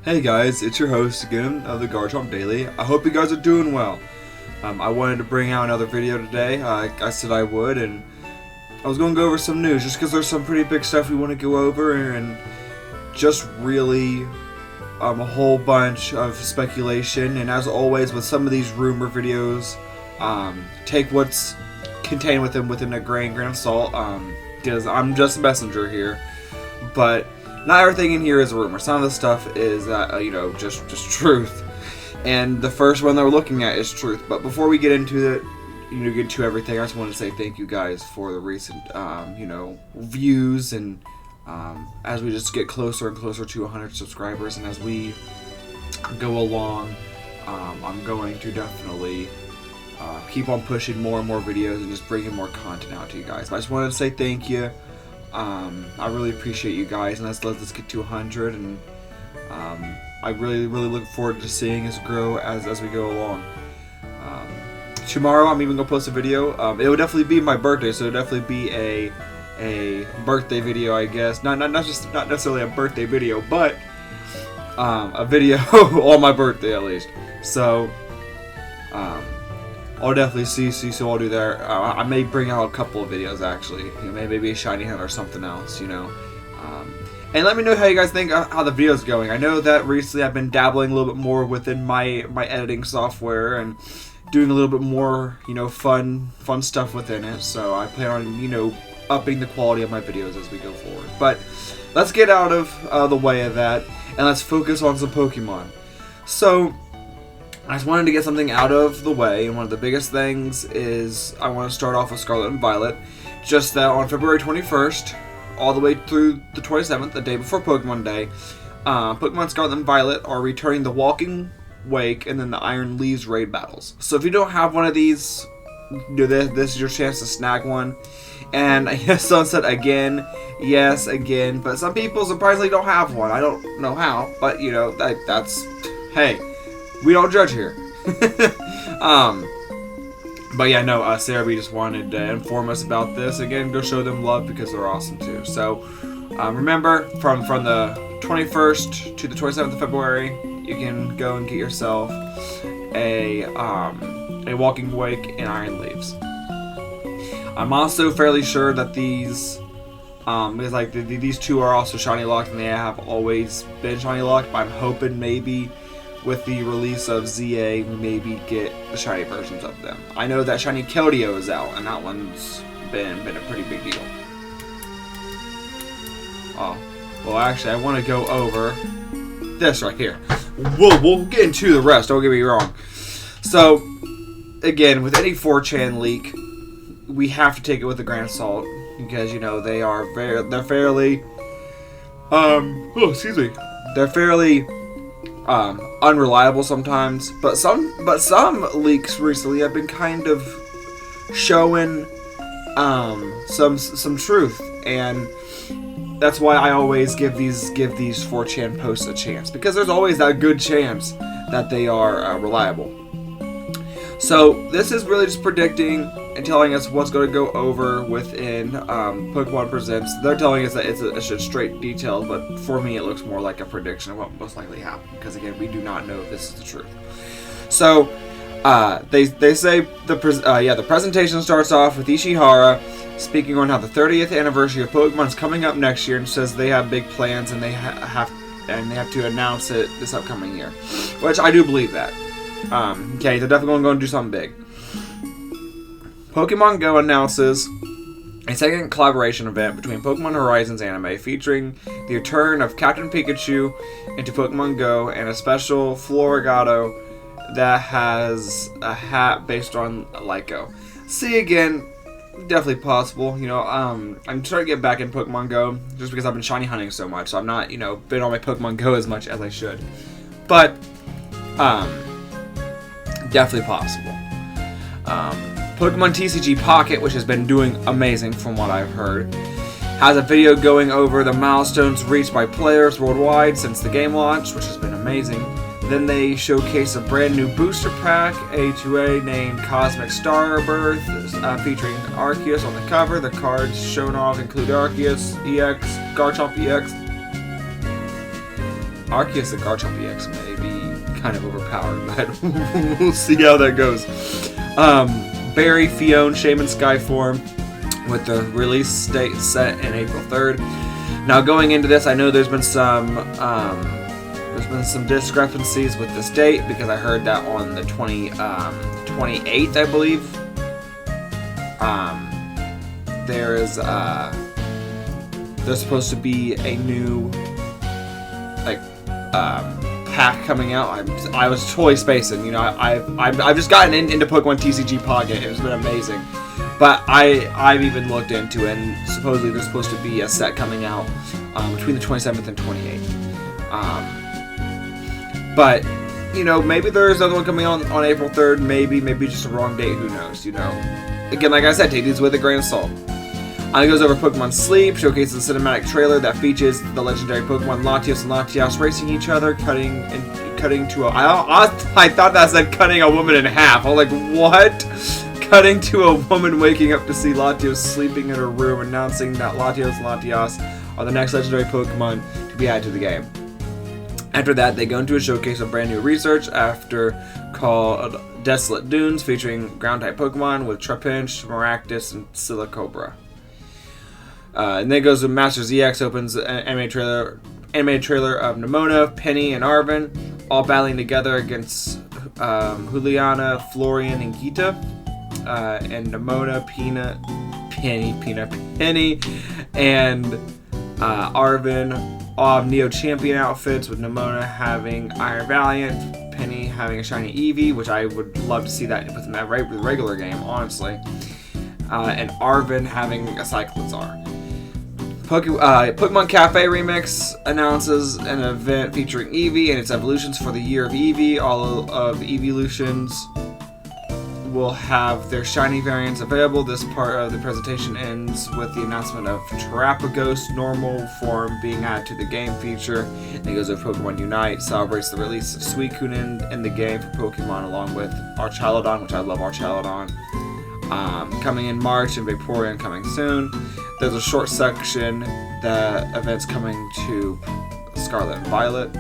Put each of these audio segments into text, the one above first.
Hey guys, it's your host again of the Garchomp Daily. I hope you guys are doing well. I wanted to bring out another video today. I said I would, and I was going to go over some news just because there's some pretty big stuff we want to go over, and just really a whole bunch of speculation. And as always with some of these rumor videos, take what's contained within a grain of salt, because I'm just a messenger here. But not everything in here is a rumor. Some of the stuff is, just truth. And the first one that we're looking at is truth. But before we get into it, get to everything, I just want to say thank you guys for the recent, views. And as we just get closer and closer to 100 subscribers, and as we go along, I'm going to definitely keep on pushing more and more videos and just bringing more content out to you guys. But I just wanted to say thank you. I really appreciate you guys, and let's get to 100, and I really look forward to seeing us grow as we go along. Tomorrow I'm even gonna post a video. It will definitely be my birthday, so it'll definitely be a birthday video, I guess. Not necessarily a birthday video, but a video on my birthday at least. So I'll definitely see so I'll do that. I may bring out a couple of videos actually. Maybe a shiny hunt or something else, And let me know how you guys think how the video's going. I know that recently I've been dabbling a little bit more within my editing software and doing a little bit more, fun stuff within it. So I plan on, upping the quality of my videos as we go forward. But let's get out of the way of that, and let's focus on some Pokemon. So I just wanted to get something out of the way, and one of the biggest things is I want to start off with Scarlet and Violet. Just that on February 21st, all the way through the 27th, the day before Pokemon Day, Pokemon Scarlet and Violet are returning the Walking Wake and then the Iron Leaves raid battles. So if you don't have one of these, this is your chance to snag one. And I guess someone said again, yes, again, but some people surprisingly don't have one. I don't know how, but that's, hey, we don't judge here. But yeah, no, Sarah B just wanted to inform us about this. Again, go show them love because they're awesome too. So remember, from the 21st to the 27th of February, you can go and get yourself a Walking Wake and Iron Leaves. I'm also fairly sure that these because these two are also shiny locked, and they have always been shiny locked, but I'm hoping maybe with the release of ZA, we maybe get the shiny versions of them. I know that shiny Keldeo is out, and that one's been a pretty big deal. Oh, well actually I want to go over this right here. We'll get into the rest, don't get me wrong. So, again, with any 4chan leak, we have to take it with a grain of salt, because, they're fairly, they're fairly unreliable sometimes, but some leaks recently have been kind of showing some truth, and that's why I always give these 4chan posts a chance, because there's always that good chance that they are reliable. So this is really just predicting and telling us what's going to go over within Pokemon Presents. They're telling us that it's a straight detail, but for me it looks more like a prediction of what most likely happened, because again, we do not know if this is the truth. So they say the presentation starts off with Ishihara speaking on how the 30th anniversary of Pokemon is coming up next year, and says they have big plans and they have to announce it this upcoming year, which I do believe that. Okay, they're definitely going to do something big. Pokemon Go announces a second collaboration event between Pokemon Horizons anime featuring the return of Captain Pikachu into Pokemon Go, and a special Floragato that has a hat based on Lyco. See, again, definitely possible. I'm trying to get back in Pokemon Go just because I've been shiny hunting so much, so I'm not, been on my Pokemon Go as much as I should. But definitely possible. Pokemon TCG Pocket, which has been doing amazing from what I've heard, has a video going over the milestones reached by players worldwide since the game launch, which has been amazing. Then they showcase a brand new booster pack, A2A, named Cosmic Starbirth, featuring Arceus on the cover. The cards shown off include Arceus EX, Garchomp EX, Arceus and Garchomp EX may be kind of overpowered, but we'll see how that goes. Barry, Fion, Shaman Skyform with the release date set in April 3rd. Now going into this, I know there's been some discrepancies with this date because I heard that on the 28th, I believe. There's supposed to be a new pack coming out. I was totally spacing. You know, I've just gotten into Pokemon TCG Pocket. It's been amazing. But I've even looked into it, and supposedly there's supposed to be a set coming out between the 27th and 28th. But you know, maybe there's another one coming on April 3rd. Maybe just a wrong date. Who knows? You know. Again, like I said, take these with a grain of salt. It goes over Pokemon Sleep, showcases a cinematic trailer that features the legendary Pokemon Latios and Latias racing each other, cutting to a... I thought that said cutting a woman in half. I was like, what? Cutting to a woman waking up to see Latios sleeping in her room, announcing that Latios and Latias are the next legendary Pokemon to be added to the game. After that, they go into a showcase of brand new research called Desolate Dunes, featuring ground-type Pokemon with Trapinch, Maractus, and Silicobra. And then it goes to Masters EX, opens an anime trailer of Nemona, Penny, and Arven, all battling together against Juliana, Florian, and Gita. And Nemona, Penny, and Arven all have Neo Champion outfits, with Nemona having Iron Valiant, Penny having a shiny Eevee, which I would love to see that with the regular game, honestly. And Arven having a Cyclizar. Pokemon Cafe Remix announces an event featuring Eevee and its evolutions for the year of Eevee. All of the Eeveelutions will have their shiny variants available. This part of the presentation ends with the announcement of Terrapagos normal form being added to the game feature. And it goes over Pokemon Unite, celebrates the release of Suicune in the game for Pokemon, along with Archaludon, which I love Archaludon. Coming in March, and Vaporeon coming soon. There's a short section that events coming to Scarlet and Violet.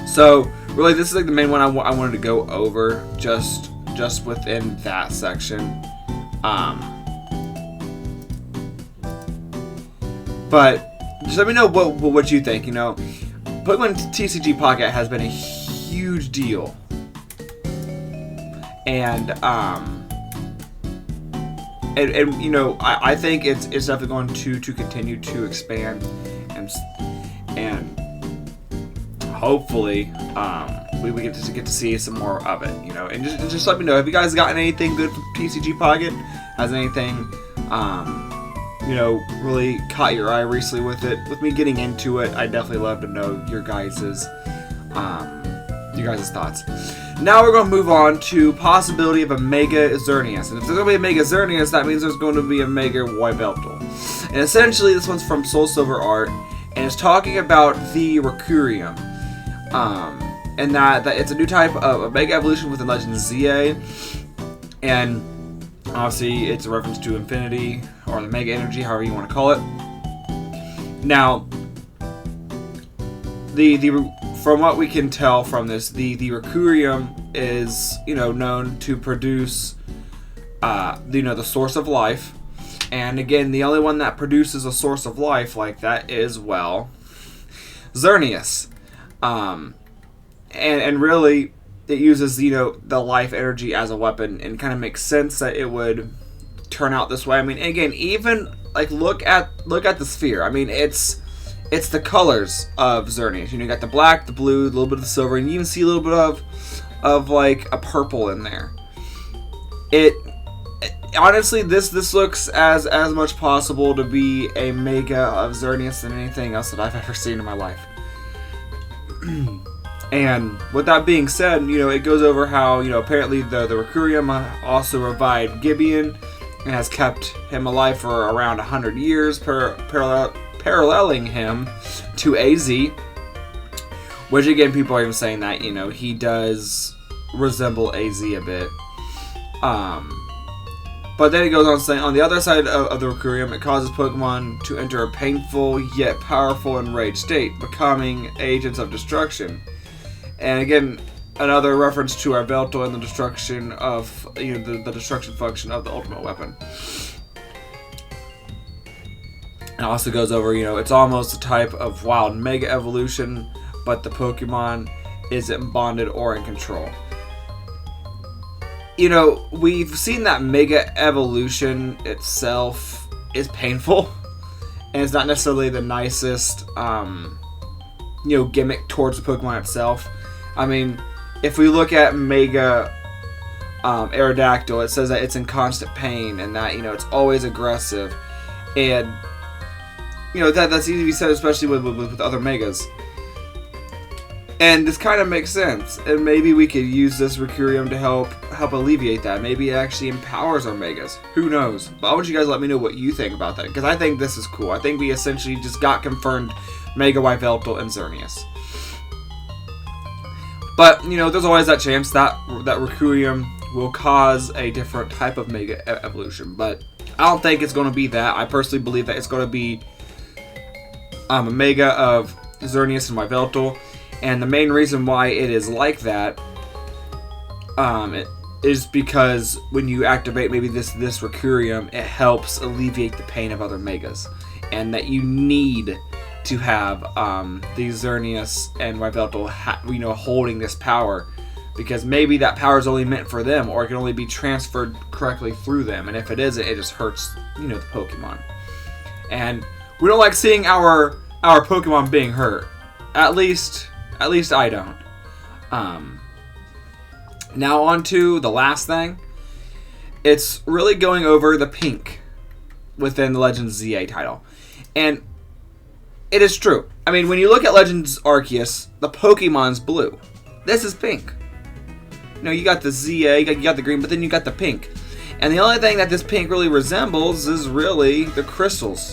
So really, this is like the main one I wanted to go over just within that section. But just let me know what you think. You know, Pokemon TCG Pocket has been a huge deal. And you know, I think it's definitely going to continue to expand, and hopefully we get to see some more of it, you know. And just let me know, have you guys gotten anything good from TCG Pocket? Has anything you know, really caught your eye recently with it? With me getting into it, I'd definitely love to know your guys' thoughts. Now we're going to move on to possibility of a Mega Xerneas. And if there's going to be a Mega Xerneas, that means there's going to be a Mega Yveltal. And essentially, this one's from Soul Silver Art, and it's talking about the Recurium. And that it's a new type of a Mega Evolution within Legend ZA. And obviously, it's a reference to Infinity, or the Mega Energy, however you want to call it. Now, from what we can tell from this, the Recurium is, you know, known to produce, you know, the source of life. And again, the only one that produces a source of life like that is, well, Xerneas. And really, it uses, you know, the life energy as a weapon, and kind of makes sense that it would turn out this way. I mean, again, even like look at the sphere. I mean, it's the colors of Xerneas. You know, you got the black, the blue, a little bit of the silver, and you even see a little bit of like a purple in there. Honestly, this looks as much possible to be a Mega of Xerneas than anything else that I've ever seen in my life. And with that being said, you know, it goes over how, you know, apparently the Recurium also revived Gibeon and has kept him alive for around 100 years, paralleling him to AZ, which again, people are even saying that, you know, he does resemble AZ a bit. But then it goes on saying, on the other side of the Requiem, it causes Pokemon to enter a painful yet powerful enraged state, becoming agents of destruction. And again, another reference to Yveltal and the destruction of, the destruction function of the ultimate weapon. It also goes over, it's almost a type of wild mega evolution, but the Pokemon isn't bonded or in control. We've seen that mega evolution itself is painful, and it's not necessarily the nicest, gimmick towards the Pokemon itself. I mean, if we look at Mega Aerodactyl, it says that it's in constant pain and that, it's always aggressive. And, that's easy to be said, especially with other Megas. And this kind of makes sense. And maybe we could use this Requiem to help alleviate that. Maybe it actually empowers our Megas. Who knows? But I want you guys to let me know what you think about that, because I think this is cool. I think we essentially just got confirmed Mega Yveltal and Xerneas. But, there's always that chance that Requiem will cause a different type of Mega evolution. But I don't think it's going to be that. I personally believe that it's going to be a Mega of Xerneas and Yveltal. And the main reason why it is like that it is because when you activate maybe this Requiem, it helps alleviate the pain of other Megas. And that you need to have the Xerneas and Yveltal holding this power, because maybe that power is only meant for them, or it can only be transferred correctly through them, and if it isn't, it just hurts the Pokemon. And we don't like seeing our Pokemon being hurt. At least I don't. Now on to the last thing. It's really going over the pink within the Legends ZA title. And it is true. I mean, when you look at Legends Arceus, the Pokemon's blue. This is pink. You got the ZA, you got the green, but then you got the pink. And the only thing that this pink really resembles is really the crystals.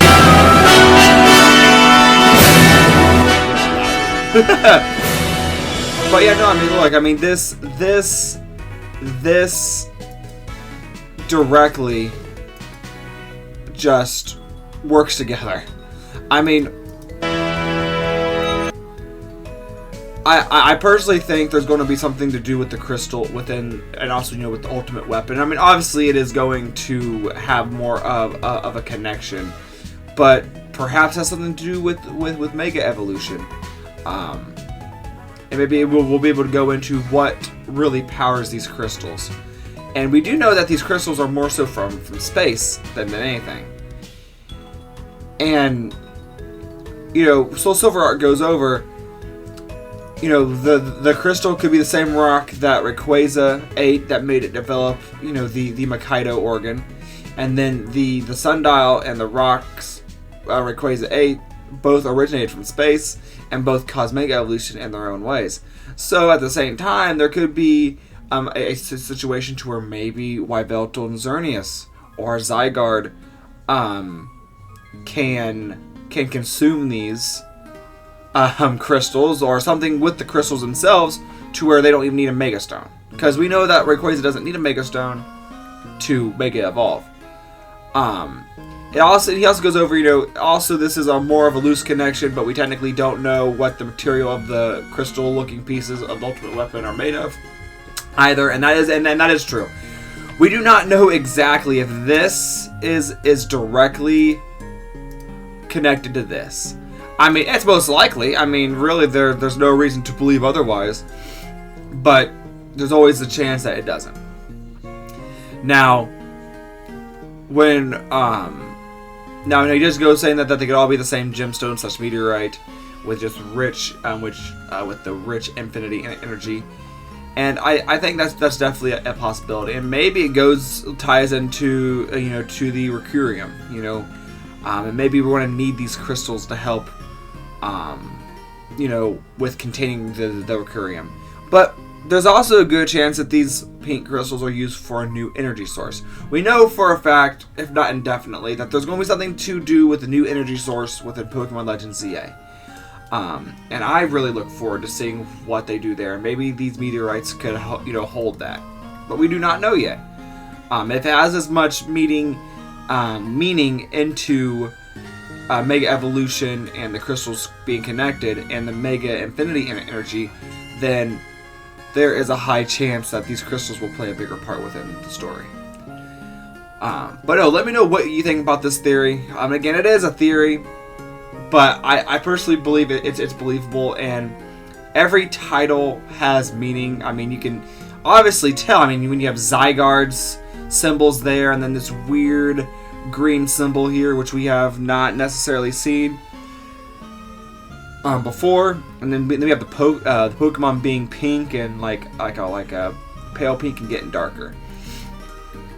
But yeah, no, look, this directly just works together. I personally think there's going to be something to do with the crystal within, and also with the ultimate weapon. Obviously it is going to have more of a connection, but perhaps has something to do with Mega Evolution. And maybe we'll be able to go into what really powers these crystals. And we do know that these crystals are more so from space than anything. And, Soul Silver Art goes over, the crystal could be the same rock that Rayquaza ate that made it develop, the Makaido organ. And then the sundial and the rocks Rayquaza ate both originated from space and both cause Mega Evolution in their own ways. So at the same time, there could be a situation to where maybe Yveltal and Xerneas or Zygarde can consume these crystals, or something with the crystals themselves, to where they don't even need a Mega Stone. Because we know that Rayquaza doesn't need a Mega Stone to Mega Evolve. He also goes over, also this is a more of a loose connection, but we technically don't know what the material of the crystal-looking pieces of the Ultimate Weapon are made of either, and that is true. We do not know exactly if this is directly connected to this. It's most likely. Really, there's no reason to believe otherwise, but there's always a chance that it doesn't. Now, when now he just goes saying that they could all be the same gemstone / meteorite with just rich, with the rich infinity energy, and I think that's definitely a possibility, and maybe it ties into to the Requiem, and maybe we're going to need these crystals to help, with containing the Requiem, but there's also a good chance that these pink crystals are used for a new energy source. We know for a fact, if not indefinitely, that there's going to be something to do with the new energy source within Pokemon Legends ZA. And I really look forward to seeing what they do there. Maybe these meteorites could, hold that. But we do not know yet. If it has as much meaning into Mega Evolution and the crystals being connected and the Mega Infinity Energy, then there is a high chance that these crystals will play a bigger part within the story. But no, let me know what you think about this theory. Again, it is a theory, but I personally believe it's believable, and every title has meaning. I mean, you can obviously tell. I mean, when you have Zygarde's symbols there, and then this weird green symbol here, which we have not necessarily seen before, and then we have the Pokemon being pink and like a pale pink and getting darker.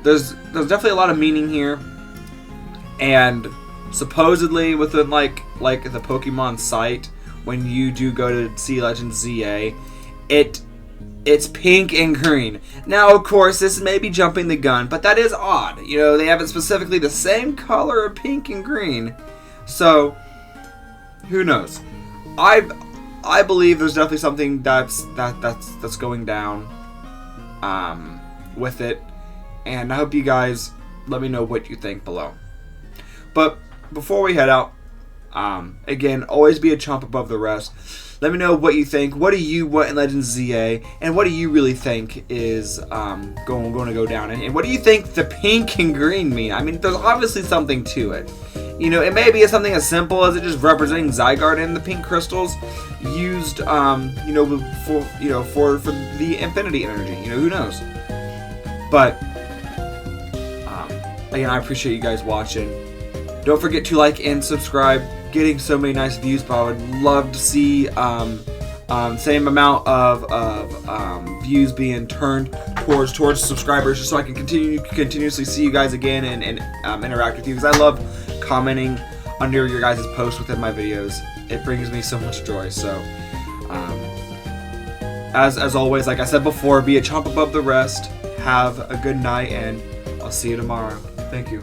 There's definitely a lot of meaning here, and supposedly within like the Pokemon site, when you do go to see Legend ZA, it's pink and green. Now, of course, this may be jumping the gun, but that is odd. You know, they have it specifically the same color of pink and green, so who knows? I believe there's definitely something that's going down with it. And I hope you guys let me know what you think below. But before we head out, again, always be a chomp above the rest. Let me know what you think. What do you want in Legends ZA? And what do you really think is going to go down? And what do you think the pink and green mean? I mean, there's obviously something to it. You know, it may be something as simple as it just representing Zygarde and the pink crystals used, for the Infinity Energy. You know, who knows? But again, I appreciate you guys watching. Don't forget to like and subscribe. Getting so many nice views, but I would love to see same amount of views being turned towards subscribers, just so I can continuously see you guys again and interact with you, because I love commenting under your guys' posts within my videos. It brings me so much joy. So as always, like I said before, be a chomp above the rest. Have a good night, and I'll see you tomorrow. Thank you.